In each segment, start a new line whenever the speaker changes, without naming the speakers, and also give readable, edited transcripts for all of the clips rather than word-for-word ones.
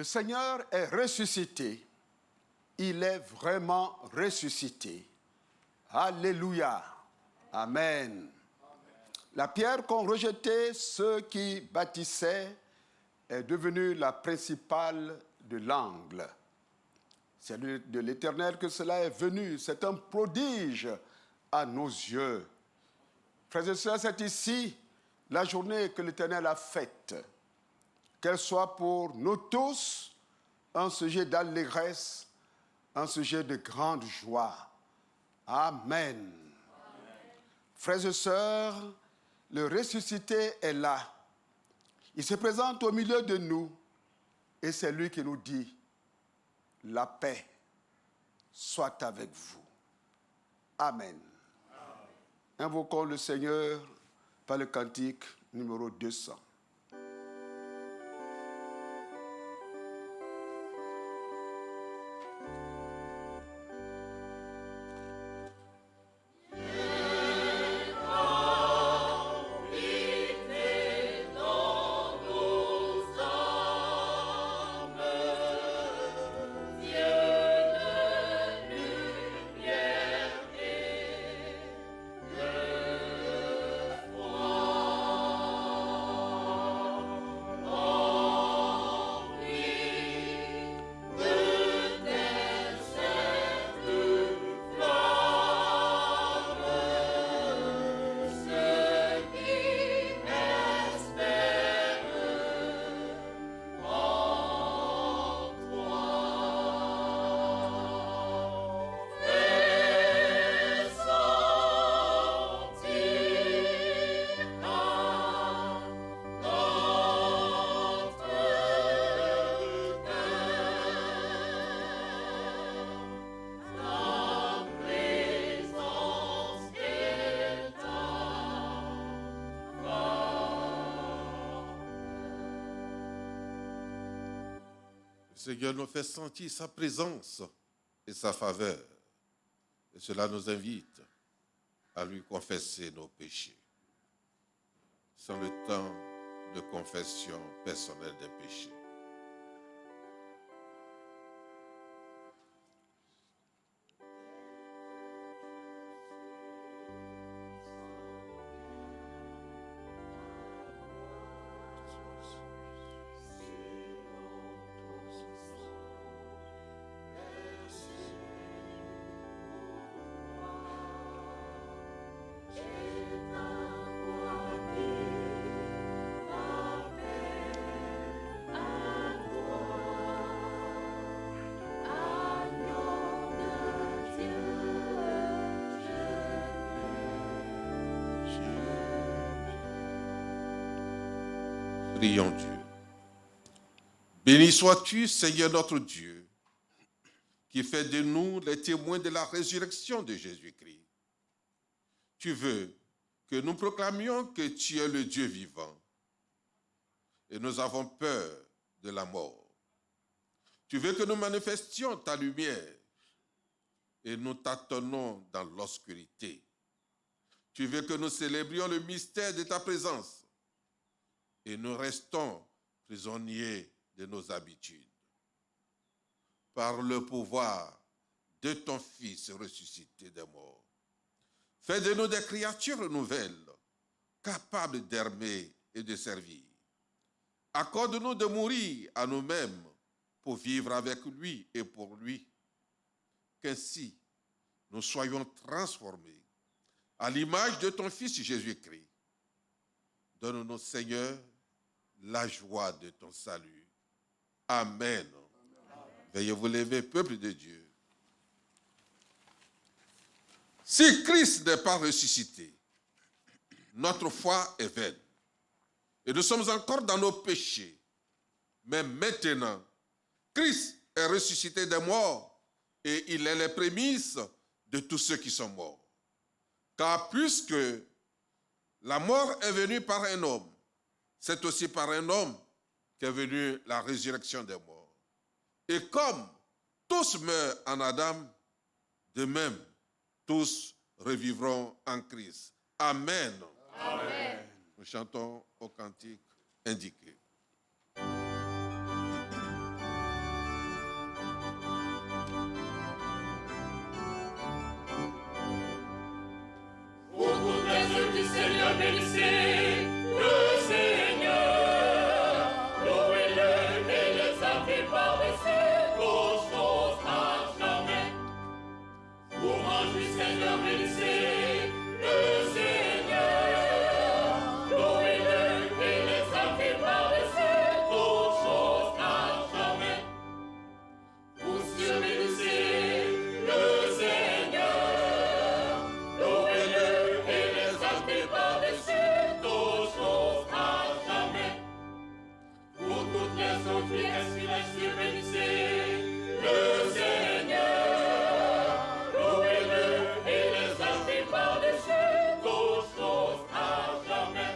Seigneur est ressuscité. Il est vraiment ressuscité. Alléluia. Amen. La pierre qu'ont rejetée ceux qui bâtissaient est devenue la principale de l'angle. C'est de l'Éternel que cela est venu. C'est un prodige à nos yeux. Frères et sœurs, c'est ici la journée que l'Éternel a faite. Qu'elle soit pour nous tous un sujet d'allégresse, un sujet de grande joie. Amen. Amen. Frères et sœurs, le ressuscité est là. Il se présente au milieu de nous et c'est lui qui nous dit « La paix soit avec vous. » Amen. Amen. Invoquons le Seigneur par le cantique numéro 200.
Le Seigneur nous fait sentir sa présence et sa faveur. Et cela nous invite à lui confesser nos péchés. C'est le temps de confession personnelle des péchés. Prions Dieu. Béni sois-tu, Seigneur notre Dieu, qui fait de nous les témoins de la résurrection de Jésus-Christ. Tu veux que nous proclamions que tu es le Dieu vivant et nous avons peur de la mort. Tu veux que nous manifestions ta lumière et nous tâtonnons dans l'obscurité. Tu veux que nous célébrions le mystère de ta présence et nous restons prisonniers de nos habitudes. Par le pouvoir de ton Fils ressuscité des morts, fais de nous des créatures nouvelles, capables d'aimer et de servir. Accorde-nous de mourir à nous-mêmes pour vivre avec lui et pour lui. Qu'ainsi, nous soyons transformés à l'image de ton Fils Jésus-Christ. Donne-nous, Seigneur, la joie de ton salut. Amen. Veuillez vous lever, peuple de Dieu. Si Christ n'est pas ressuscité, notre foi est vaine. Et nous sommes encore dans nos péchés. Mais maintenant, Christ est ressuscité des morts et il est les prémices de tous ceux qui sont morts. Car puisque la mort est venue par un homme, c'est aussi par un homme qu'est venue la résurrection des morts. Et comme tous meurent en Adam, de même, tous revivront en Christ. Amen. Amen. Nous chantons au cantique indiqué.
bénissez le Seigneur. Louez-le et l'exaltez par-dessus toutes choses à jamais. Louange du Seigneur, bénissez le Seigneur. Louez-le et l'exaltez par-dessus toutes choses à jamais. Vous bénissez le Seigneur. Louez-le et l'exaltez par-dessus toutes choses à jamais. Pour toutes les autres qui respirent, bénissez le Seigneur. Louez-le et l'exaltez par-dessus toutes choses à jamais.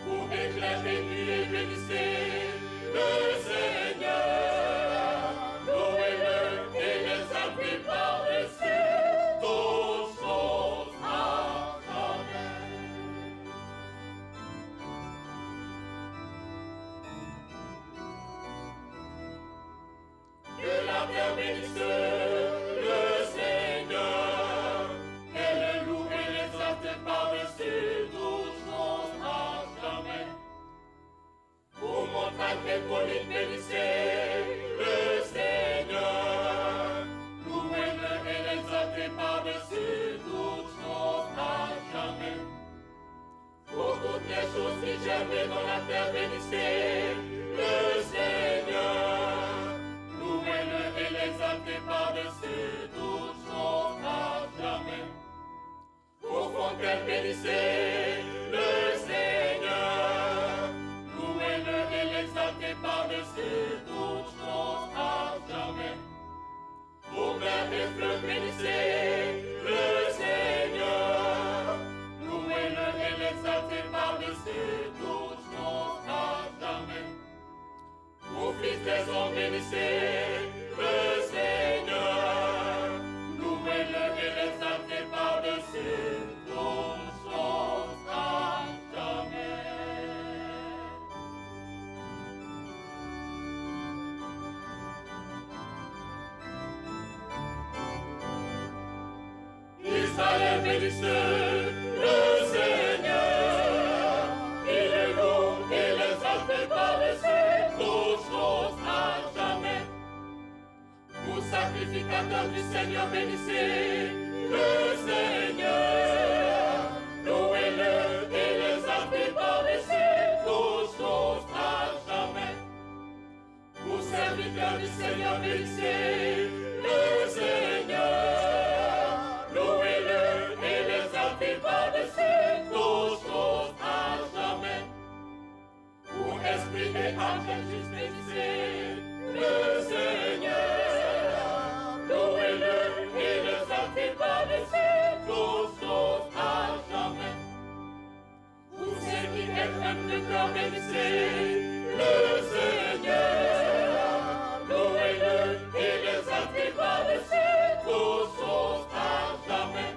Pour éclairer et bénissez le Seigneur. Louez-le et l'exaltez par-dessus toutes choses à jamais. Que la terre bénisse le Seigneur. Qu'elle le loue et l'exalte par-dessus toutes choses à jamais. Aux montagnes et collines bénissez le Seigneur. Louez-le et l'exaltez par-dessus toutes choses à jamais. Pour toutes les choses qui germent dans la terre, bénissez le Seigneur. Louez-le et l'exaltez par-dessus toutes choses à jamais. Aux fontaines, bénissez le Seigneur. Louez-le et l'exaltez par-dessus toutes choses à jamais. Aux mers et fleuves, bénissez le Seigneur. Louez-le et l'exaltez par-dessus toutes choses à jamais. Ô fils des hommes, bénissez le Seigneur. Louez-le et l'exaltez par-dessus toutes choses à jamais. Israël, bénisse le Seigneur. Il le loue et l'exalte par-dessus toutes choses à jamais. Vous sacrificateurs du Seigneur, bénissez le Seigneur. Louez-le et l'exaltez par-dessus toutes choses à jamais. Vous serviteurs du Seigneur, bénissez le Seigneur. Louez-le et l'exaltez par-dessus toutes choses à jamais. Vous esprit et âme juste, bénissez le Seigneur. Louez-le et l'exaltez par-dessus toutes choses à jamais. Vous qui êtes âme de cœur, bénissez le Seigneur. Louez-le et l'exaltez par-dessus toutes choses à jamais.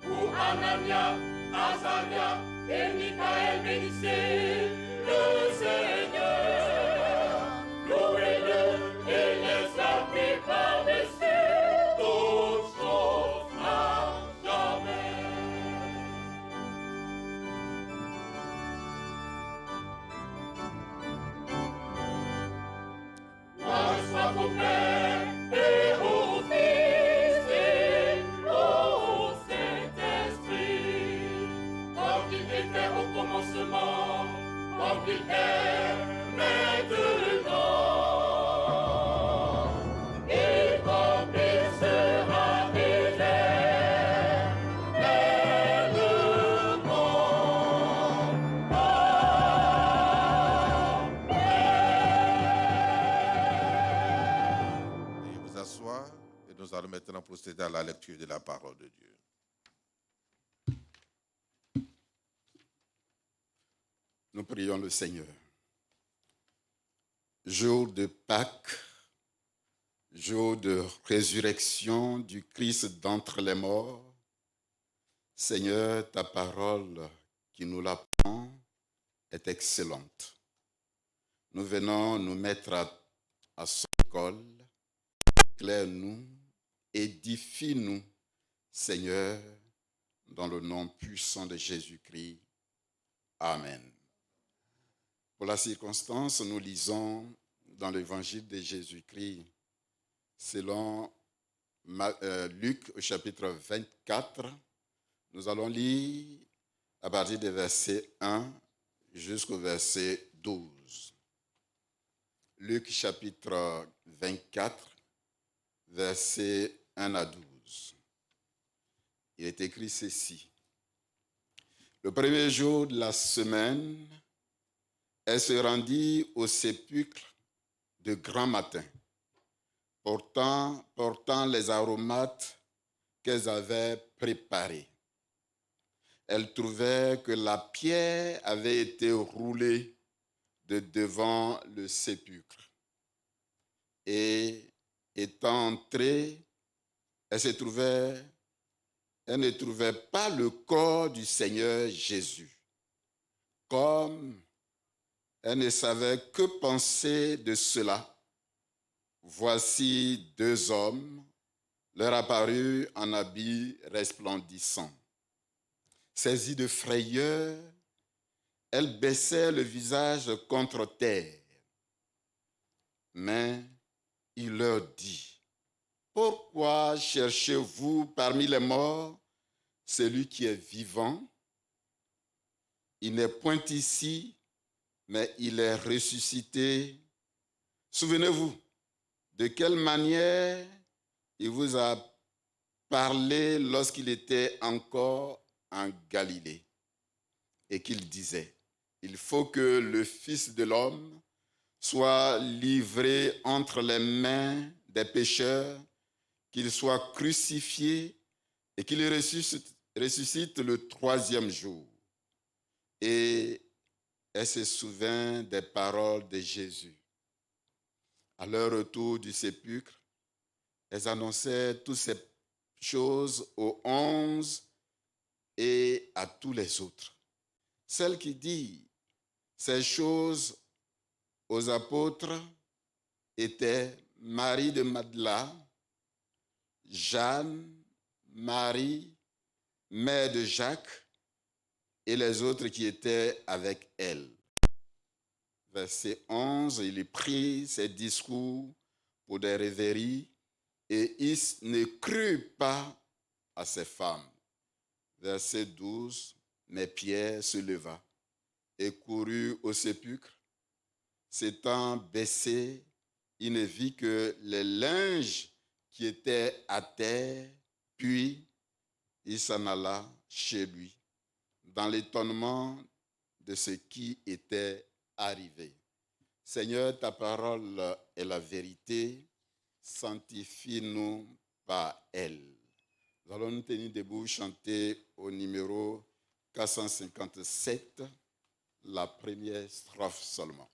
Vous Anania, Azaria et Michael, bénissez le Seigneur. Louez-le et l'exaltez par-dessus toutes choses à jamais. Gloire soit au Père et au Fils et au Saint-Esprit, comme il était au commencement, comme il est maintenant, et comme il sera
Veuillez vous asseoir et nous allons maintenant procéder à la lecture de la parole de Dieu.
Nous prions le Seigneur. Jour de Pâques, jour de résurrection du Christ d'entre les morts, Seigneur, ta parole qui nous l'apprend est excellente. Nous venons nous mettre à son école. Éclaire-nous, édifie-nous, Seigneur,
dans le nom puissant de Jésus-Christ. Amen. Pour la circonstance, nous lisons dans l'évangile de Jésus-Christ, selon Luc au chapitre 24, nous allons lire à partir du verset 1 jusqu'au verset 12. Luc chapitre 24, versets 1 à 12. Il est écrit ceci. Le premier jour de la semaine, elle se rendit au sépulcre de grand matin, portant les aromates qu'elles avaient préparés. Elle trouvait que la pierre avait été roulée de devant le sépulcre. Et étant entrée, elle ne trouvait pas le corps du Seigneur Jésus. Comme elle ne savait que penser de cela, voici deux hommes leur apparurent en habits resplendissants. Saisie de frayeur, elle baissait le visage contre terre. Mais il leur dit, « Pourquoi cherchez-vous parmi les morts celui qui est vivant? Il n'est point ici, mais il est ressuscité. Souvenez-vous de quelle manière il vous a parlé lorsqu'il était encore en Galilée et qu'il disait, il faut que le Fils de l'homme soit livré entre les mains des pécheurs, qu'il soit crucifié et qu'il ressuscite le troisième jour. » Et elle se souvint des paroles de Jésus. À leur retour du sépulcre, elles annonçaient toutes ces choses aux 11 et à tous les autres. Celle qui dit ces choses aux apôtres étaient Marie de Magdala, Jeanne, Marie, mère de Jacques, et les autres qui étaient avec elle. Verset 11, il prit ses discours pour des rêveries et il ne crut pas à ces femmes. Verset 12, mais Pierre se leva et courut au sépulcre. S'étant baissé, il ne vit que les linges qui étaient à terre, puis il s'en alla chez lui, dans l'étonnement de ce qui était arrivé. Seigneur, ta parole est la vérité, sanctifie-nous par elle. Nous allons nous tenir debout, chanter au numéro 457, la première strophe seulement.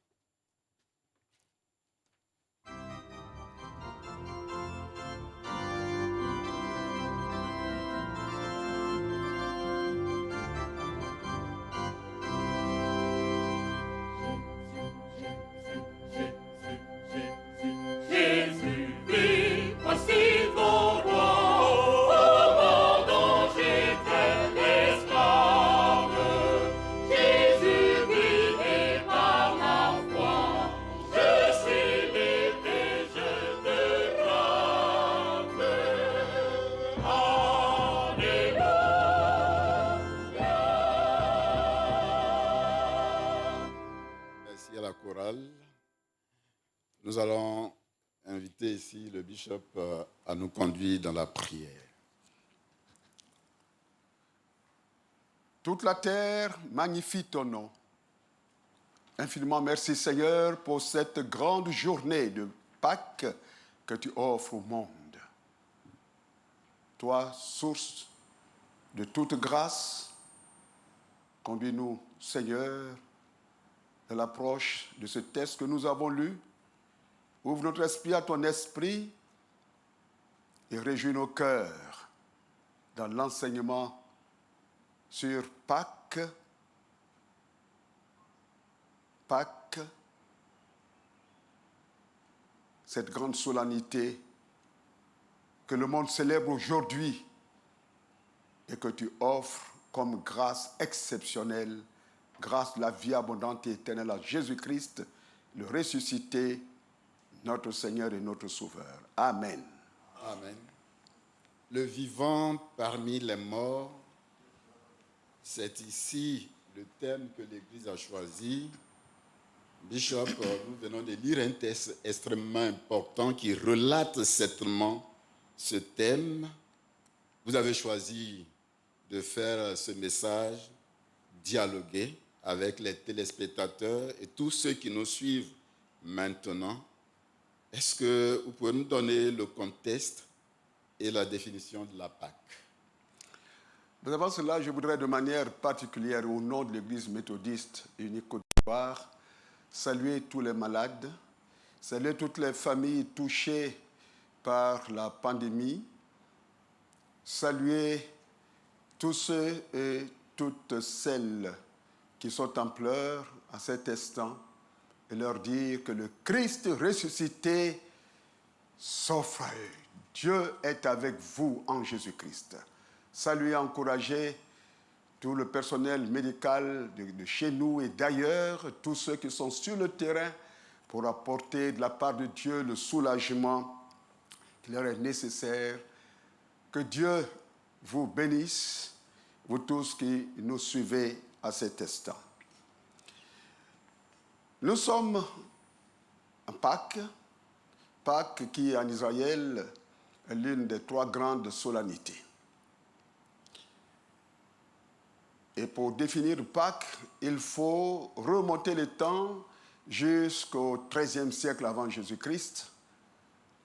Nous allons inviter ici le bishop à nous conduire dans la prière.
Toute la terre magnifie ton nom. Infiniment merci Seigneur pour cette grande journée de Pâques que tu offres au monde. Toi, source de toute grâce, conduis-nous Seigneur à l'approche de ce texte que nous avons lu. Ouvre notre esprit à ton esprit et réjouis nos cœurs dans l'enseignement sur Pâques. Pâques, cette grande solennité que le monde célèbre aujourd'hui et que tu offres comme grâce exceptionnelle, grâce de la vie abondante et éternelle à Jésus-Christ, le ressuscité, notre Seigneur et notre Sauveur. Amen.
Amen. Le vivant parmi les morts, c'est ici le thème que l'Église a choisi. Bishop, nous venons de lire un texte extrêmement important qui relate certainement ce thème. Vous avez choisi de faire ce message dialoguer avec les téléspectateurs et tous ceux qui nous suivent maintenant. Est-ce que vous pouvez nous donner le contexte et la définition de la Pâque?
Mais avant cela, je voudrais de manière particulière, au nom de l'Église méthodiste unique Côte d'Ivoire, saluer tous les malades, saluer toutes les familles touchées par la pandémie, saluer tous ceux et toutes celles qui sont en pleurs à cet instant et leur dire que le Christ ressuscité s'offre à eux. Dieu est avec vous en Jésus-Christ. Saluer et encourager tout le personnel médical de chez nous et d'ailleurs, tous ceux qui sont sur le terrain pour apporter de la part de Dieu le soulagement qui leur est nécessaire. Que Dieu vous bénisse, vous tous qui nous suivez à cet instant. Nous sommes en Pâques, Pâques qui en Israël est l'une des 3 grandes solennités. Et pour définir Pâques, il faut remonter le temps jusqu'au XIIIe siècle avant Jésus-Christ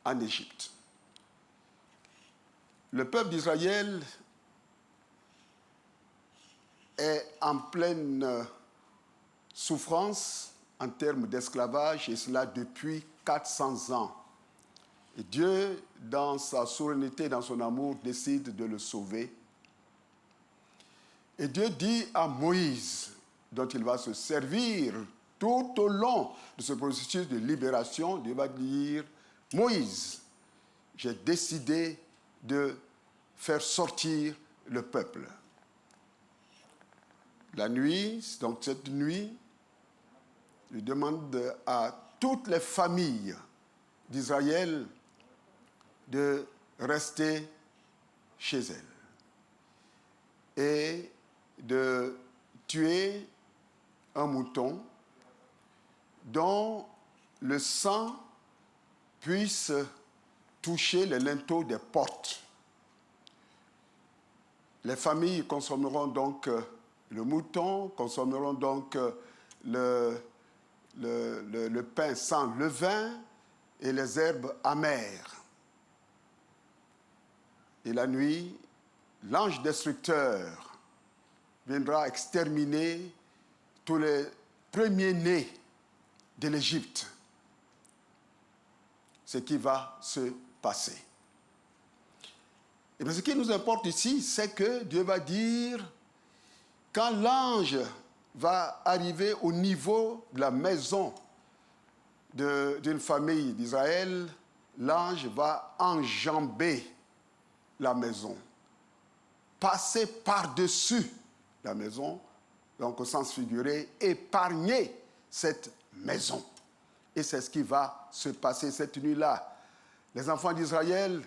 en Égypte. Le peuple d'Israël est en pleine souffrance en termes d'esclavage, et cela depuis 400 ans. Et Dieu, dans sa souveraineté, dans son amour, décide de le sauver. Et Dieu dit à Moïse, dont il va se servir tout au long de ce processus de libération, Dieu va dire, Moïse, j'ai décidé de faire sortir le peuple. La nuit, donc cette nuit, il demande à toutes les familles d'Israël de rester chez elles et de tuer un mouton dont le sang puisse toucher les linteaux des portes. Les familles consommeront donc le mouton, consommeront donc le pain sans levain et les herbes amères. Et la nuit, l'ange destructeur viendra exterminer tous les premiers-nés de l'Égypte. Ce qui va se passer. Et bien, ce qui nous importe ici, c'est que Dieu va dire, quand l'ange va arriver au niveau de la maison d'une famille d'Israël, l'ange va enjamber la maison, passer par-dessus la maison, donc au sens figuré, épargner cette maison. Et c'est ce qui va se passer cette nuit-là. Les enfants d'Israël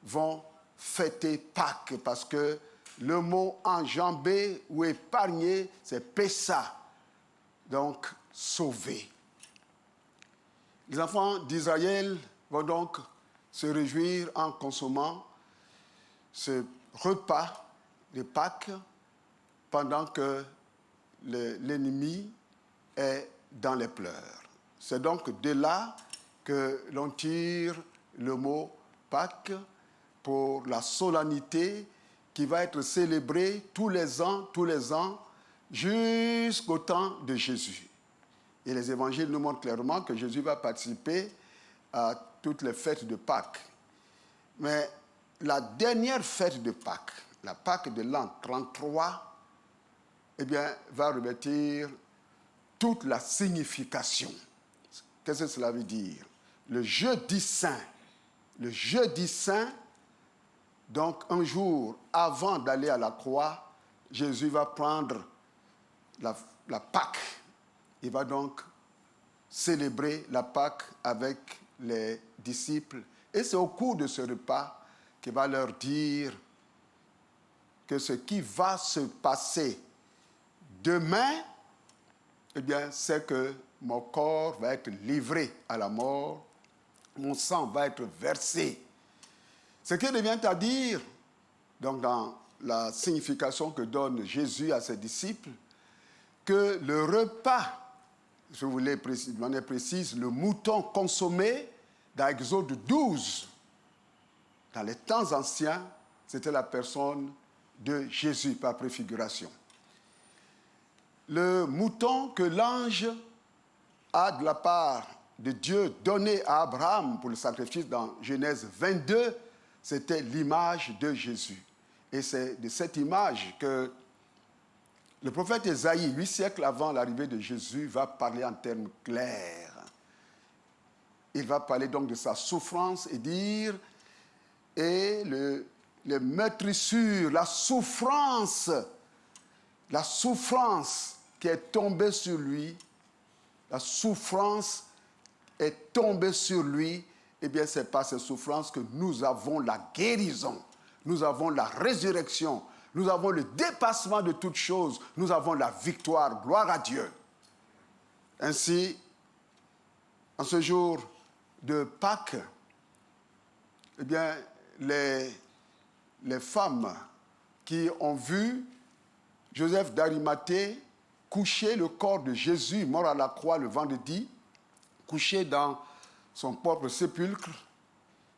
vont fêter Pâques parce que le mot enjamber ou épargner, c'est Pessa, donc sauver. Les enfants d'Israël vont donc se réjouir en consommant ce repas de Pâques pendant que l'ennemi est dans les pleurs. C'est donc de là que l'on tire le mot Pâques pour la solennité qui va être célébrée tous les ans, jusqu'au temps de Jésus. Et les évangiles nous montrent clairement que Jésus va participer à toutes les fêtes de Pâques. Mais la dernière fête de Pâques, la Pâques de l'an 33, eh bien, va revêtir toute la signification. Qu'est-ce que cela veut dire? Le jeudi saint Donc un jour, avant d'aller à la croix, Jésus va prendre la Pâque. Il va donc célébrer la Pâque avec les disciples. Et c'est au cours de ce repas qu'il va leur dire que ce qui va se passer demain, eh bien, c'est que mon corps va être livré à la mort, mon sang va être versé. Ce qui devient à dire, donc dans la signification que donne Jésus à ses disciples, que le repas, je voulais de manière précise, le mouton consommé dans Exode 12, dans les temps anciens, c'était la personne de Jésus par préfiguration. Le mouton que l'ange a de la part de Dieu donné à Abraham pour le sacrifice dans Genèse 22, c'était l'image de Jésus. Et c'est de cette image que le prophète Ésaïe, 8 siècles avant l'arrivée de Jésus, va parler en termes clairs. Il va parler donc de sa souffrance et dire, et les meurtrissures, la souffrance qui est tombée sur lui, la souffrance est tombée sur lui, eh bien c'est par ces souffrances que nous avons la guérison, nous avons la résurrection, nous avons le dépassement de toutes choses, nous avons la victoire, gloire à Dieu. Ainsi, en ce jour de Pâques, eh bien, les femmes qui ont vu Joseph d'Arimathée coucher le corps de Jésus, mort à la croix le vendredi, couché dans son propre sépulcre,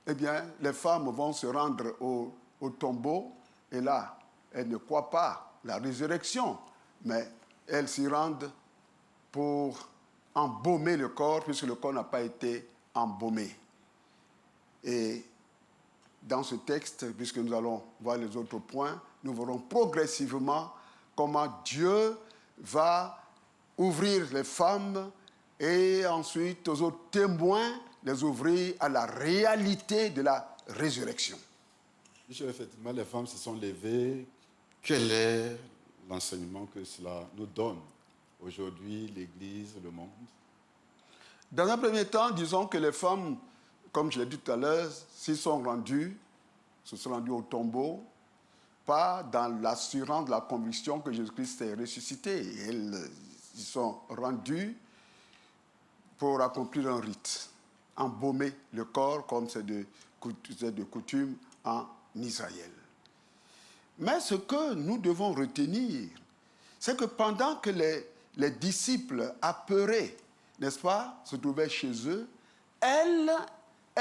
eh bien, les femmes vont se rendre au tombeau, et là, elles ne croient pas la résurrection, mais elles s'y rendent pour embaumer le corps, puisque le corps n'a pas été embaumé. Et dans ce texte, puisque nous allons voir les autres points, nous verrons progressivement comment Dieu va ouvrir les femmes et ensuite aux autres témoins les ouvrir à la réalité de la résurrection.
Effectivement, les femmes se sont levées. Quel est l'enseignement que cela nous donne aujourd'hui, l'Église, le monde?
Dans un premier temps, disons que les femmes, comme je l'ai dit tout à l'heure, se sont rendues au tombeau, pas dans l'assurance de la conviction que Jésus-Christ est ressuscité. Elles y sont rendues pour accomplir un rite, embaumer le corps comme c'est de coutume en Israël. Mais ce que nous devons retenir, c'est que pendant que les disciples apeurés, n'est-ce pas, se trouvaient chez eux, elles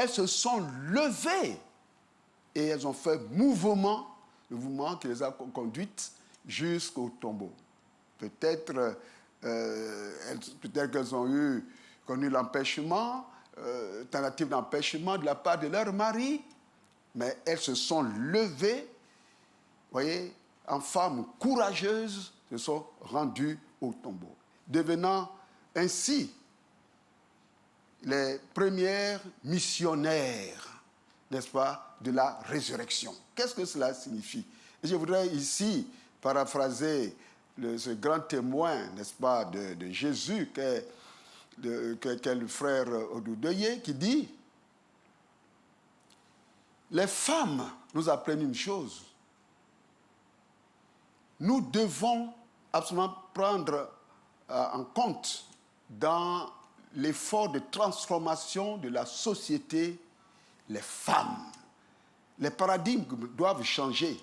se sont levées et elles ont fait le mouvement qui les a conduites jusqu'au tombeau. Peut-être qu'elles ont connu l'empêchement, tentative d'empêchement de la part de leur mari, mais elles se sont levées, voyez, en femmes courageuses, se sont rendues au tombeau, devenant ainsi les premières missionnaires, n'est-ce pas, de la résurrection. Qu'est-ce que cela signifie? Et je voudrais ici paraphraser ce grand témoin, n'est-ce pas, de Jésus, qu'est le frère Odoudeye, qui dit: les femmes nous apprennent une chose. Nous devons absolument prendre en compte dans l'effort de transformation de la société les femmes. Les paradigmes doivent changer.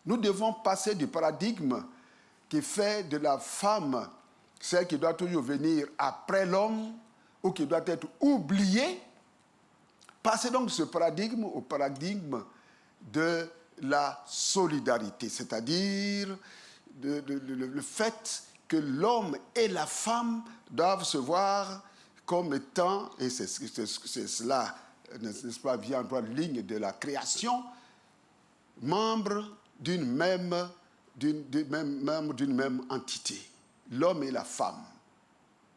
Nous devons passer du paradigme qui fait de la femme celle qui doit toujours venir après l'homme ou qui doit être oubliée. Passer donc de ce paradigme au paradigme de la solidarité, c'est-à-dire le fait que l'homme et la femme doivent se voir comme étant, et c'est cela, n'est-ce pas, vient en droite ligne de la création, membres d'une même entité. L'homme et la femme,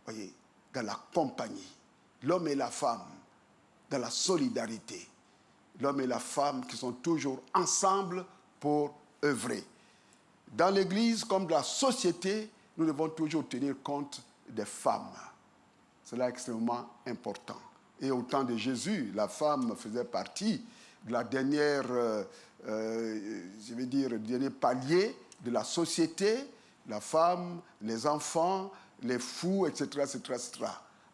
voyez, dans la compagnie. L'homme et la femme, dans la solidarité. l'homme et la femme qui sont toujours ensemble pour œuvrer. Dans l'Église comme dans la société, nous devons toujours tenir compte des femmes. Cela est extrêmement important. Et au temps de Jésus, la femme faisait partie de la dernière, le dernier palier de la société. La femme, les enfants, les fous, etc., etc., etc.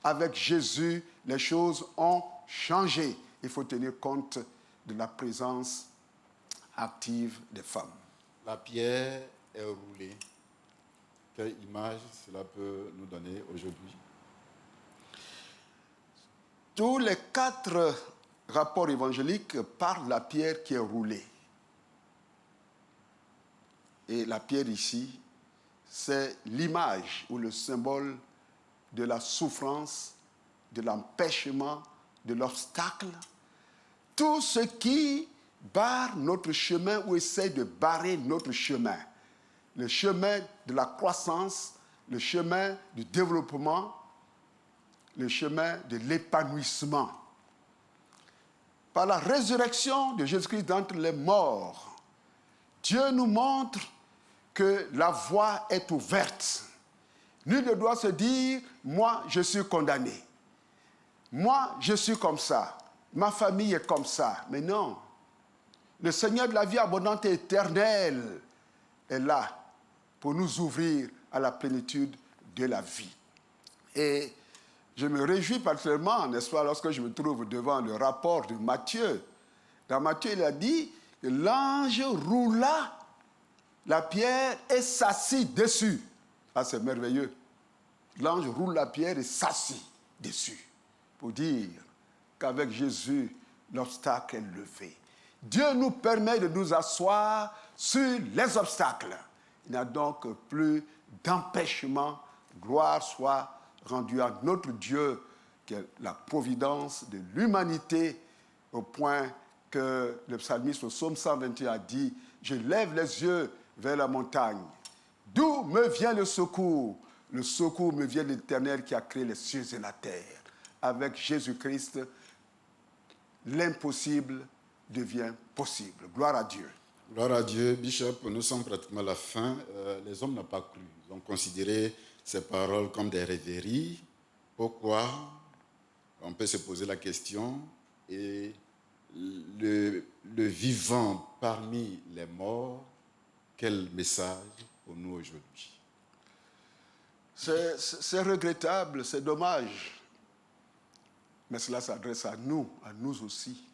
Avec Jésus, les choses ont changé. Il faut tenir compte de la présence active des femmes.
La pierre est roulée. Quelle image cela peut nous donner aujourd'hui?
Tous les 4 rapports évangéliques parlent de la pierre qui est roulée. Et la pierre ici, c'est l'image ou le symbole de la souffrance, de l'empêchement, de l'obstacle. Tout ce qui barre notre chemin ou essaie de barrer notre chemin. Le chemin de la croissance, le chemin du développement, le chemin de l'épanouissement. Par la résurrection de Jésus-Christ d'entre les morts, Dieu nous montre que la voie est ouverte. Nul ne doit se dire, moi je suis condamné. Moi je suis comme ça. Ma famille est comme ça. Mais non. Le Seigneur de la vie abondante et éternelle est là pour nous ouvrir à la plénitude de la vie. Et je me réjouis particulièrement, n'est-ce pas, lorsque je me trouve devant le rapport de Matthieu. Dans Matthieu, il a dit que l'ange roula la pierre et s'assit dessus. Ah, c'est merveilleux. L'ange roule la pierre et s'assit dessus. Pour dire qu'avec Jésus, l'obstacle est levé. Dieu nous permet de nous asseoir sur les obstacles. Il n'y a donc plus d'empêchement. Gloire soit rendue à notre Dieu, qui est la providence de l'humanité, au point que le psalmiste au psaume 121 a dit « Je lève les yeux vers la montagne. D'où me vient le secours? Le secours me vient de l'Éternel qui a créé les cieux et la terre. » Avec Jésus-Christ, l'impossible devient possible. Gloire à Dieu.
Gloire à Dieu. Bishop, nous sommes pratiquement à la fin. Les hommes n'ont pas cru. Ils ont considéré ces paroles comme des rêveries. Pourquoi? On peut se poser la question. Et le vivant parmi les morts, quel message pour nous aujourd'hui?
C'est regrettable, c'est dommage. Mais cela s'adresse à nous aussi.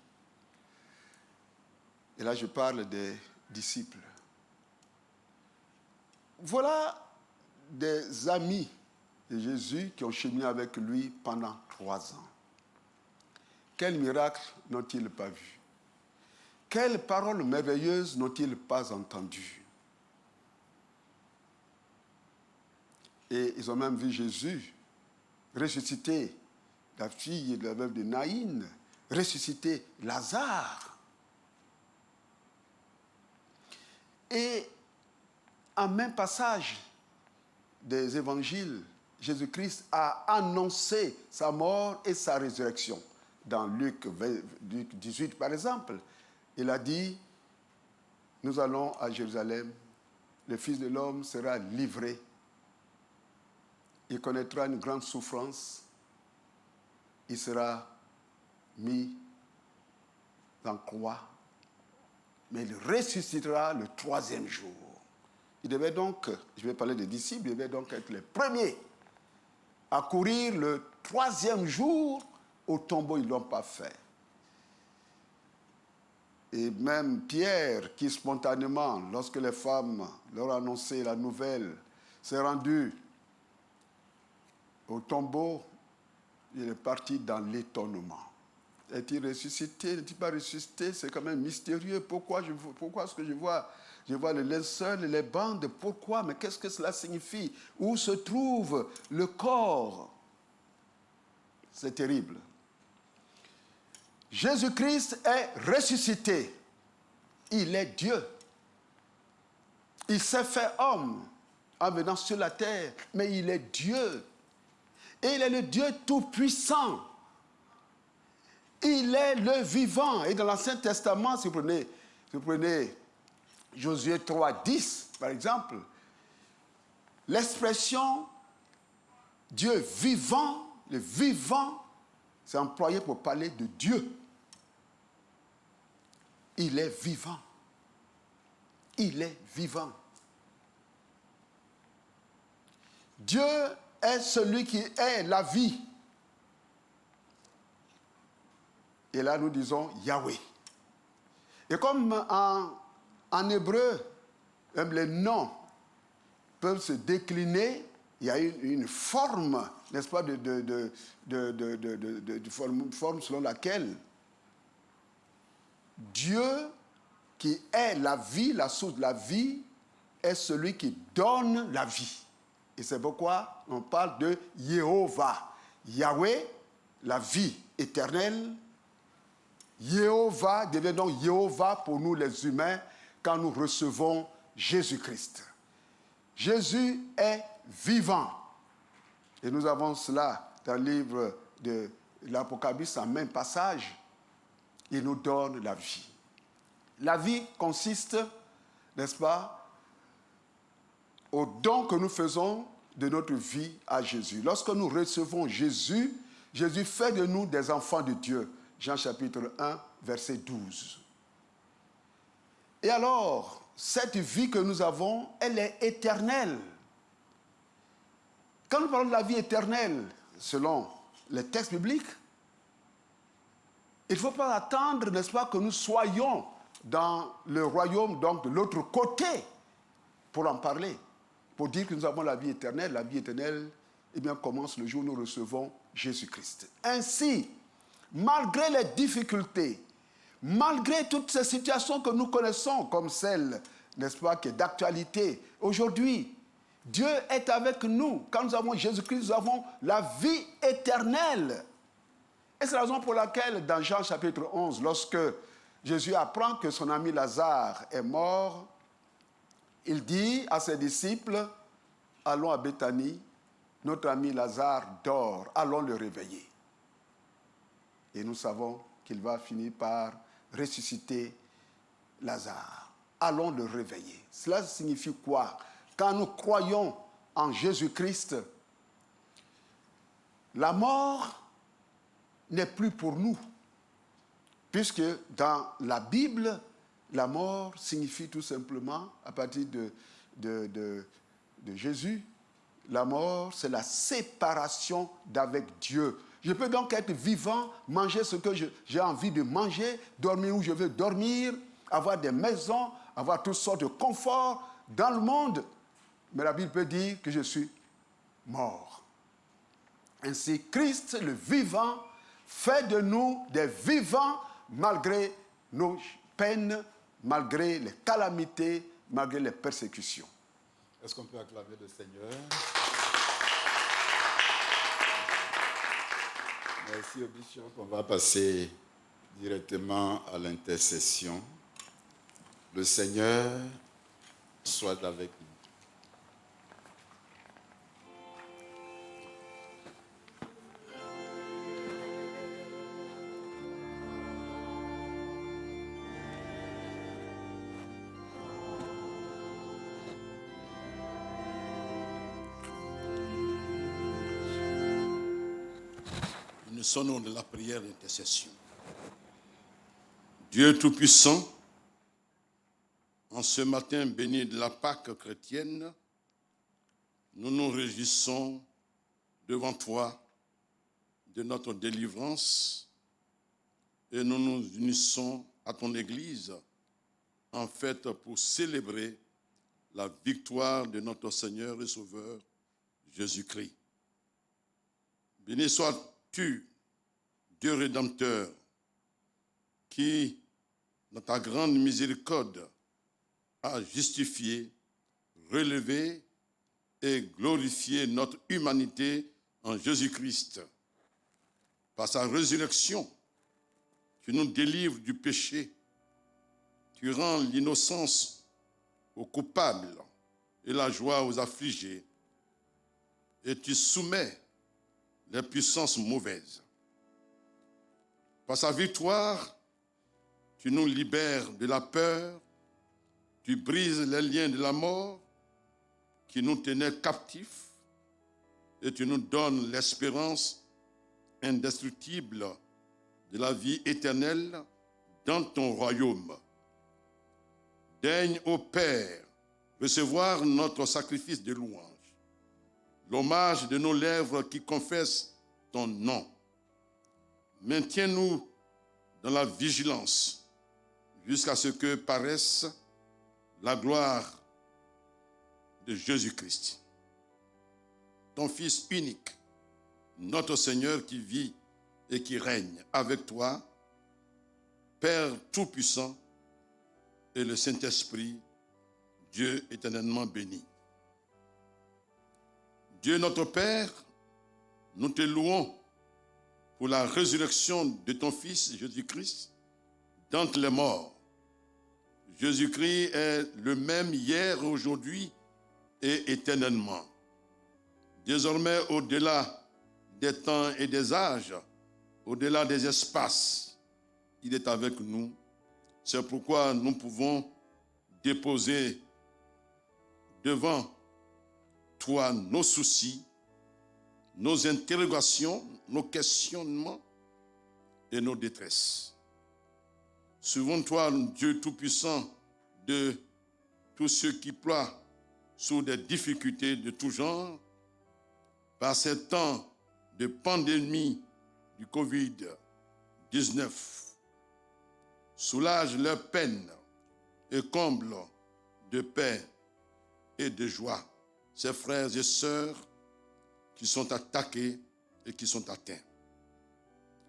Et là, je parle des disciples. Voilà des amis de Jésus qui ont cheminé avec lui pendant 3 ans. Quel miracle n'ont-ils pas vu? Quelles paroles merveilleuses n'ont-ils pas entendues? Et ils ont même vu Jésus ressusciter la fille de la veuve de Naïn, ressusciter Lazare. Et en même passage des évangiles, Jésus-Christ a annoncé sa mort et sa résurrection. Dans Luc 18, par exemple, il a dit, nous allons à Jérusalem, le Fils de l'homme sera livré, il connaîtra une grande souffrance, il sera mis en croix, mais il ressuscitera le 3e jour. Il devait donc, je vais parler des disciples, il devait donc être les premiers à courir le 3e jour au tombeau. Ils ne l'ont pas fait. Et même Pierre, qui spontanément, lorsque les femmes leur ont annoncé la nouvelle, s'est rendu au tombeau, il est parti dans l'étonnement. Est-il ressuscité? N'est-il pas ressuscité? C'est quand même mystérieux. Pourquoi est-ce que je vois le linceul et les bandes? Pourquoi? Mais qu'est-ce que cela signifie? Où se trouve le corps? C'est terrible. Jésus-Christ est ressuscité. Il est Dieu. Il s'est fait homme en venant sur la terre, mais il est Dieu. Et il est le Dieu tout-puissant. Il est le vivant. Et dans l'Ancien Testament, si vous prenez Josué 3, 10, par exemple, l'expression Dieu vivant, le vivant, c'est employé pour parler de Dieu. Il est vivant. Il est vivant. Dieu est celui qui est la vie. Et là, nous disons Yahweh. Et comme en hébreu, même les noms peuvent se décliner, il y a une forme, n'est-ce pas, de forme selon laquelle Dieu, qui est la vie, la source de la vie, est celui qui donne la vie. Et c'est pourquoi on parle de Jéhovah. Yahweh, la vie éternelle. Jéhovah devient donc Jéhovah pour nous les humains quand nous recevons Jésus-Christ. Jésus est vivant. Et nous avons cela dans le livre de l'Apocalypse, en même passage. Il nous donne la vie. La vie consiste, n'est-ce pas, au don que nous faisons de notre vie à Jésus. Lorsque nous recevons Jésus, Jésus fait de nous des enfants de Dieu. Jean chapitre 1, verset 12. Et alors, cette vie que nous avons, elle est éternelle. Quand nous parlons de la vie éternelle, selon les textes bibliques, il ne faut pas attendre, n'est-ce pas, que nous soyons dans le royaume, donc de l'autre côté, pour en parler. Pour dire que nous avons la vie éternelle, eh bien, commence le jour où nous recevons Jésus-Christ. Ainsi, malgré les difficultés, malgré toutes ces situations que nous connaissons, comme celle, n'est-ce pas, qui est d'actualité, aujourd'hui, Dieu est avec nous. Quand nous avons Jésus-Christ, nous avons la vie éternelle. Et c'est la raison pour laquelle, dans Jean chapitre 11, lorsque Jésus apprend que son ami Lazare est mort, il dit à ses disciples, allons à Béthanie, notre ami Lazare dort, allons le réveiller. Et nous savons qu'il va finir par ressusciter Lazare. Allons le réveiller. Cela signifie quoi? Quand nous croyons en Jésus-Christ, la mort n'est plus pour nous. Puisque dans la Bible, la mort signifie tout simplement, à partir de Jésus, la mort, c'est la séparation d'avec Dieu. Je peux donc être vivant, manger ce que j'ai envie de manger, dormir où je veux dormir, avoir des maisons, avoir toutes sortes de conforts dans le monde. Mais la Bible peut dire que je suis mort. Ainsi, Christ, le vivant, fait de nous des vivants malgré nos peines, malgré les calamités, malgré les persécutions.
Est-ce qu'on peut acclamer le Seigneur? Merci, Bishop. On va passer directement à l'intercession. Le Seigneur soit avec nous.
Nous sonnons de la prière d'intercession. Dieu Tout-Puissant, en ce matin béni de la Pâque chrétienne, nous nous réjouissons devant toi de notre délivrance et nous nous unissons à ton Église en fait pour célébrer la victoire de notre Seigneur et Sauveur Jésus-Christ. Béni sois-tu, Dieu Rédempteur, qui, dans ta grande miséricorde, a justifié, relevé et glorifié notre humanité en Jésus-Christ. Par sa résurrection, tu nous délivres du péché, tu rends l'innocence aux coupables et la joie aux affligés, et tu soumets les puissances mauvaises. Par sa victoire, tu nous libères de la peur, tu brises les liens de la mort qui nous tenaient captifs et tu nous donnes l'espérance indestructible de la vie éternelle dans ton royaume. Daigne, ô Père, recevoir notre sacrifice de louange, l'hommage de nos lèvres qui confessent ton nom. Maintiens-nous dans la vigilance jusqu'à ce que paraisse la gloire de Jésus-Christ, ton Fils unique, notre Seigneur qui vit et qui règne avec toi, Père Tout-Puissant et le Saint-Esprit, Dieu éternellement béni. Dieu notre Père, nous te louons pour la résurrection de ton Fils Jésus-Christ d'entre les morts. Jésus-Christ est le même hier, aujourd'hui et éternellement. Désormais, au-delà des temps et des âges, au-delà des espaces, il est avec nous. C'est pourquoi nous pouvons déposer devant toi nos soucis, nos interrogations, nos questionnements et nos détresses. Souviens-toi, Dieu Tout-Puissant, de tous ceux qui ploient sous des difficultés de tout genre, par ces temps de pandémie du Covid-19. Soulage leur peine et comble de paix et de joie ces frères et sœurs qui sont attaqués et qui sont atteints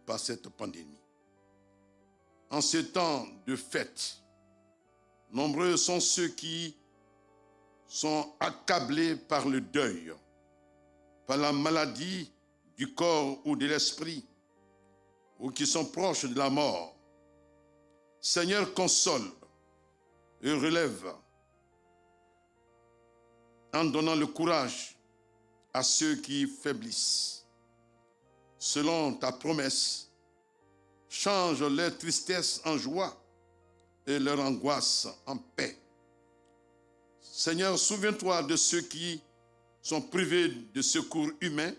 par cette pandémie. En ces temps de fête, nombreux sont ceux qui sont accablés par le deuil, par la maladie du corps ou de l'esprit, ou qui sont proches de la mort. Seigneur, console et relève en donnant le courage à ceux qui faiblissent. Selon ta promesse, change leur tristesse en joie et leur angoisse en paix. Seigneur, souviens-toi de ceux qui sont privés de secours humains,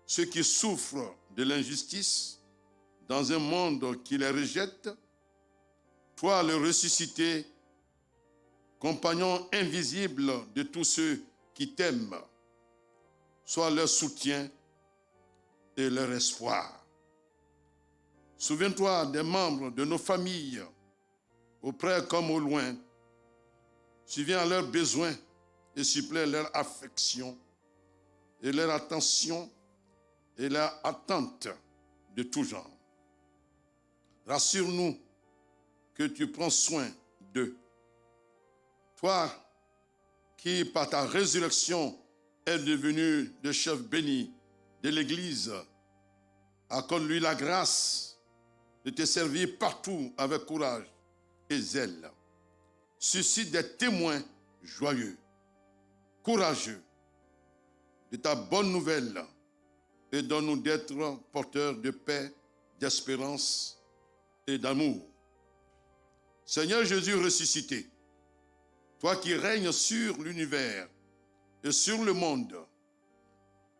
ceux qui souffrent de l'injustice dans un monde qui les rejette. Toi, le ressuscité, compagnon invisible de tous ceux qui t'aiment, sois leur soutien et leur espoir. Souviens-toi des membres de nos familles, au près comme au loin. Subviens à leurs besoins et supplée leur affection et leur attention et leur attente de tout genre. Rassure-nous que tu prends soin d'eux. Toi qui, par ta résurrection, es devenu le chef béni de l'Église, accorde-lui la grâce de te servir partout avec courage et zèle. Suscite des témoins joyeux, courageux de ta bonne nouvelle et donne-nous d'être porteurs de paix, d'espérance et d'amour. Seigneur Jésus ressuscité, toi qui règnes sur l'univers et sur le monde,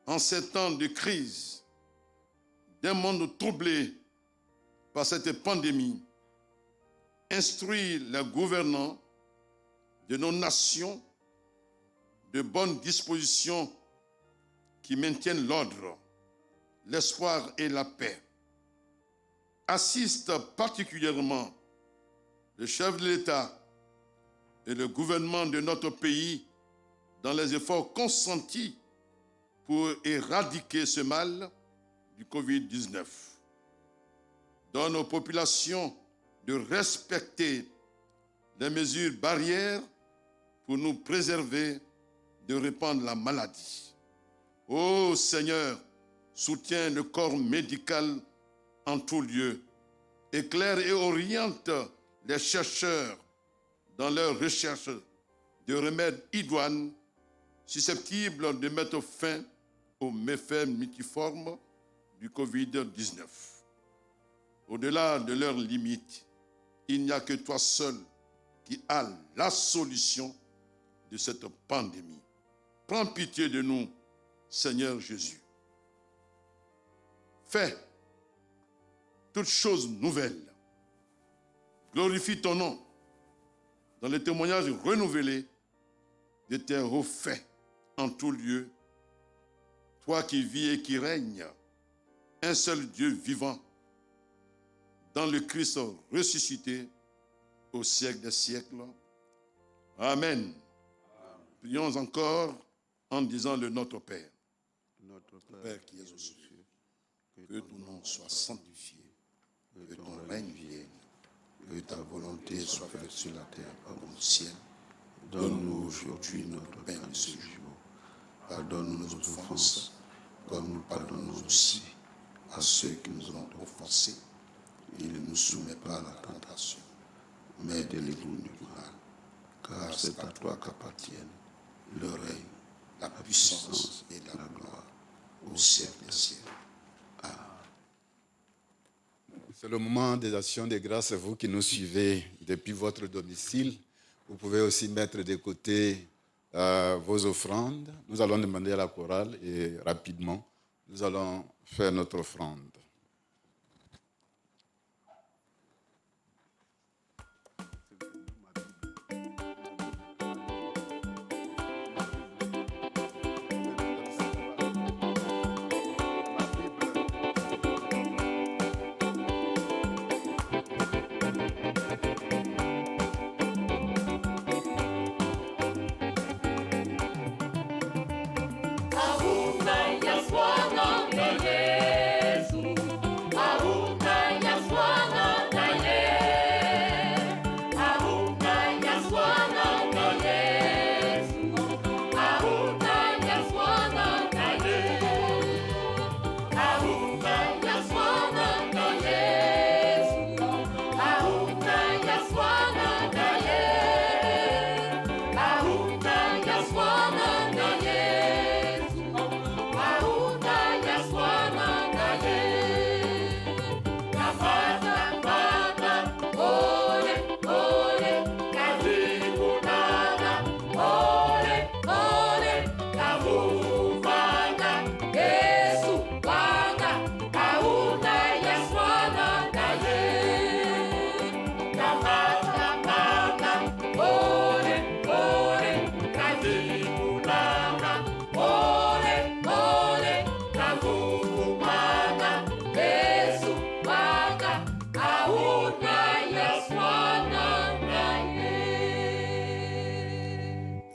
en ces temps de crise, d'un monde troublé par cette pandémie, instruis les gouvernants de nos nations de bonnes dispositions qui maintiennent l'ordre, l'espoir et la paix. Assiste particulièrement le chef de l'État et le gouvernement de notre pays dans les efforts consentis pour éradiquer ce mal du Covid-19. Donne aux populations de respecter les mesures barrières pour nous préserver de répandre la maladie. Ô Seigneur, soutiens le corps médical en tout lieu, éclaire et oriente les chercheurs dans leur recherche de remèdes idoines susceptibles de mettre fin aux méfaits multiformes du Covid-19. Au-delà de leurs limites, il n'y a que toi seul qui as la solution de cette pandémie. Prends pitié de nous, Seigneur Jésus. Fais toutes choses nouvelles. Glorifie ton nom dans les témoignages renouvelés de tes hauts faits en tout lieu. Toi qui vis et qui règnes, un seul Dieu vivant, dans le Christ ressuscité au siècle des siècles. Amen. Prions encore en disant le Notre Père. Notre Père qui es aux cieux, que ton nom soit sanctifié, que ton règne vienne, que ta volonté soit faite sur la terre comme au ciel. Donne-nous aujourd'hui notre pain de ce jour. Pardonne-nous nos offenses, comme nous pardonnons aussi à ceux qui nous ont offensés. Et ne nous soumets pas à la tentation, mais délivre-nous du mal. Car c'est à toi qu'appartiennent le règne, la puissance et la gloire au siècle des siècles. Amen.
C'est le moment des actions de grâce. Vous qui nous suivez depuis votre domicile, vous pouvez aussi mettre de côté vos offrandes. Nous allons demander à la chorale et rapidement, nous allons faire notre offrande.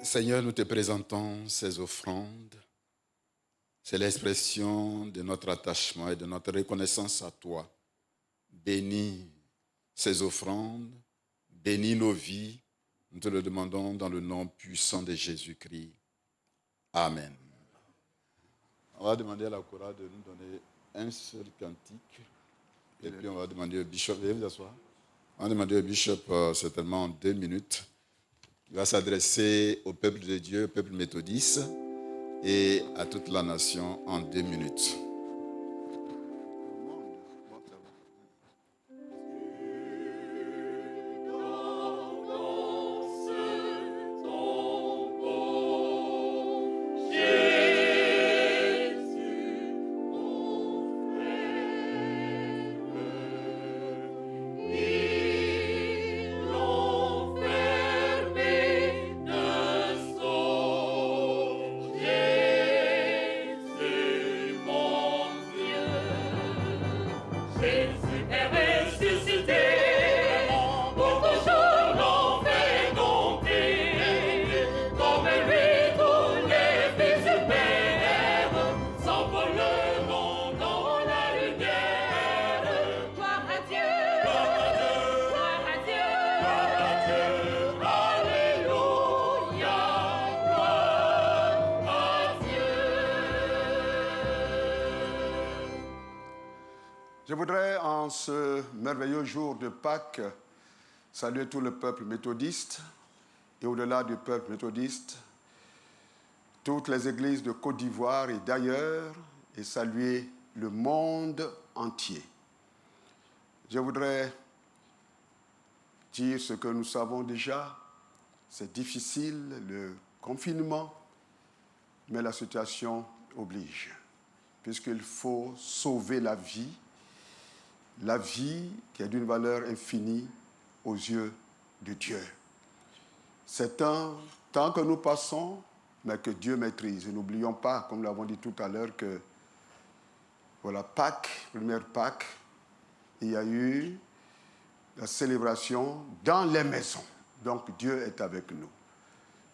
Seigneur, nous te présentons ces offrandes. C'est l'expression de notre attachement et de notre reconnaissance à toi. Bénis ces offrandes, bénis nos vies. Nous te le demandons dans le nom puissant de Jésus-Christ. Amen. On va demander à la chorale de nous donner un seul cantique. Et puis on va demander au bishop, veuillez vous asseoir. On va demander au bishop certainement en 2 minutes. Il va s'adresser au peuple de Dieu, au peuple méthodiste et à toute la nation en 2 minutes.
Je voudrais, en ce merveilleux jour de Pâques, saluer tout le peuple méthodiste et au-delà du peuple méthodiste, toutes les églises de Côte d'Ivoire et d'ailleurs, et saluer le monde entier. Je voudrais dire ce que nous savons déjà. C'est difficile, le confinement, mais la situation oblige, puisqu'il faut sauver la vie qui est d'une valeur infinie aux yeux de Dieu. C'est un temps que nous passons, mais que Dieu maîtrise. Et n'oublions pas, comme nous l'avons dit tout à l'heure, que voilà, Pâques, première Pâques, il y a eu la célébration dans les maisons. Donc Dieu est avec nous.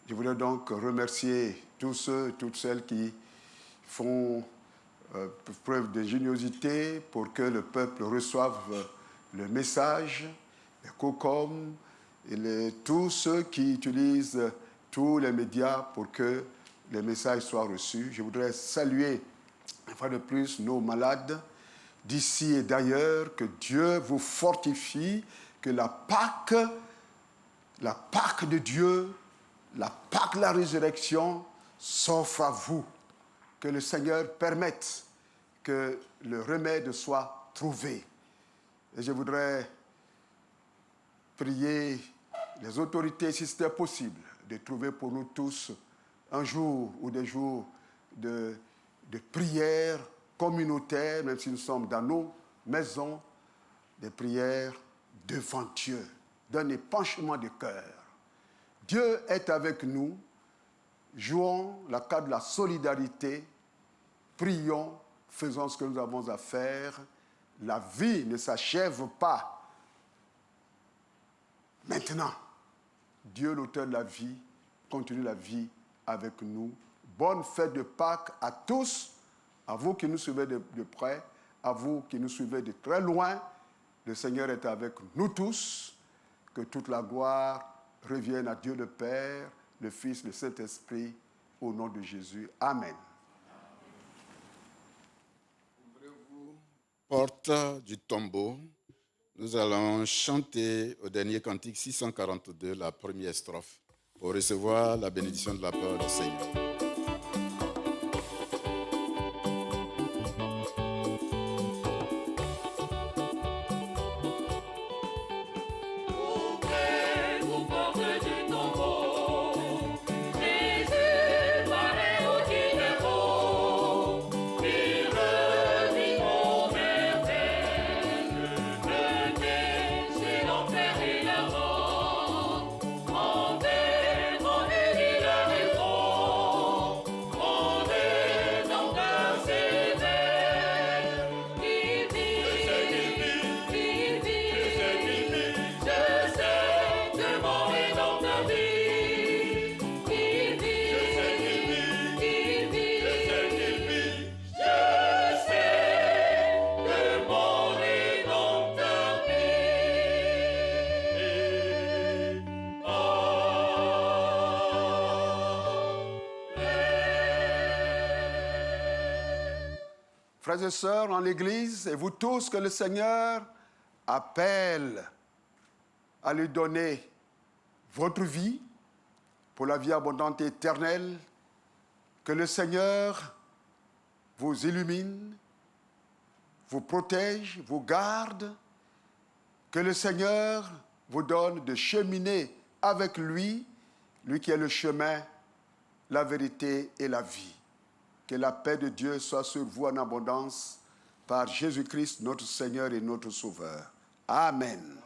Je voudrais donc remercier tous ceux et toutes celles qui font preuve d'ingéniosité pour que le peuple reçoive le message, les COCOM, et tous ceux qui utilisent tous les médias pour que les messages soient reçus. Je voudrais saluer, une fois de plus, nos malades d'ici et d'ailleurs, que Dieu vous fortifie, que la Pâque de Dieu, la Pâque de la résurrection s'offre à vous. Que le Seigneur permette que le remède soit trouvé. Et je voudrais prier les autorités, si c'était possible, de trouver pour nous tous un jour ou des jours de prière communautaire, même si nous sommes dans nos maisons, des prières devant Dieu, d'un épanchement de cœur. Dieu est avec nous. Jouons la carte de la solidarité. Prions, faisons ce que nous avons à faire. La vie ne s'achève pas. Maintenant, Dieu, l'auteur de la vie, continue la vie avec nous. Bonne fête de Pâques à tous, à vous qui nous suivez de près, à vous qui nous suivez de très loin. Le Seigneur est avec nous tous. Que toute la gloire revienne à Dieu le Père, le Fils, le Saint-Esprit, au nom de Jésus. Amen.
Ouvrez-vous, porte du tombeau. Nous allons chanter au dernier cantique 642, la première strophe, pour recevoir la bénédiction de la parole du Seigneur.
Frères et sœurs en l'Église, et vous tous que le Seigneur appelle à lui donner votre vie pour la vie abondante et éternelle, que le Seigneur vous illumine, vous protège, vous garde, que le Seigneur vous donne de cheminer avec lui, lui qui est le chemin, la vérité et la vie. Que la paix de Dieu soit sur vous en abondance par Jésus-Christ, notre Seigneur et notre Sauveur. Amen.